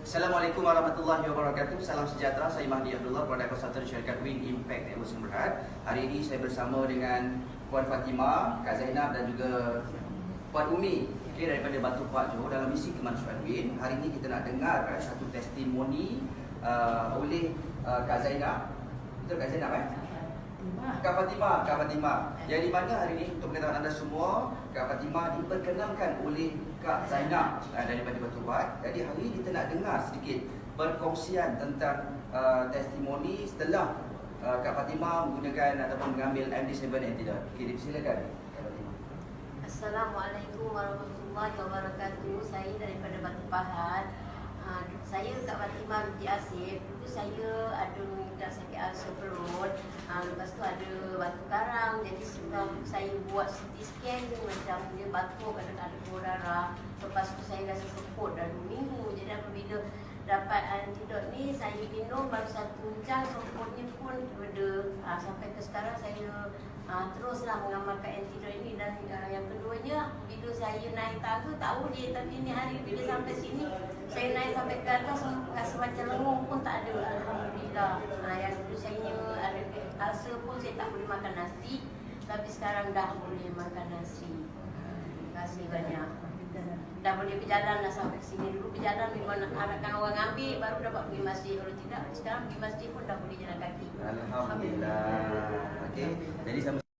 Assalamualaikum warahmatullahi wabarakatuh. Salam sejahtera. Saya Mahdi Abdullah, Produk Konsultan Syarikat Win Impact Network Sdn Bhd. Hari ini saya bersama dengan Puan Fatimah, Kak Zainab dan juga Puan Umi, daripada Batu Pak Johor dalam misi kemanusiaan Win. Hari ini kita nak dengar satu testimoni oleh Kak Zainab. Betul Kak Zainab Kak Fatimah. Yang di mana hari ini untuk pengetahuan anda semua, Kak Fatimah diperkenalkan oleh Kak Zainab daripada Batu Pak. Jadi hari ini kita nak dengar sedikit perkongsian tentang testimoni setelah Kak Fatimah menggunakan ataupun mengambil MD7 Antidote. Okey, silakan Kak Fatimah. Assalamualaikum warahmatullahi wabarakatuh. Saya daripada Batu Pahat. Saya Kak Fatimah binti Asif. Dulu saya ada mengidap sakit ulcer perut. Lepas tu ada batu karang. Jadi sebelum saya buat CT scan, macam dia batu, kadang-kadang keluar darah. Lepas tu saya rasa sekut dah 2 minggu. Jadi apabila dapat antidot ni, saya minum baru 1 jam, sekutnya pun reda. Sampai ke sekarang saya teruslah mengamalkan antidot ini. Dan yang keduanya, bila saya naik tangga, tahu dia, tapi ni hari bila sampai sini, saya naik sampai ke atas, rasa macam lenguh pun tak ada. Alhamdulillah. Yang dulu saya ada ulcer pun saya tak boleh makan nasi, tapi sekarang dah boleh makan nasi. Terima kasih banyak. Dah boleh berjalan dah sampai sini. Dulu berjalan memang nak harapkan orang ambil, baru dapat pergi masjid. Kalau tidak, sekarang pergi masjid pun dah boleh jalan kaki. Alhamdulillah. Okey, jadi sama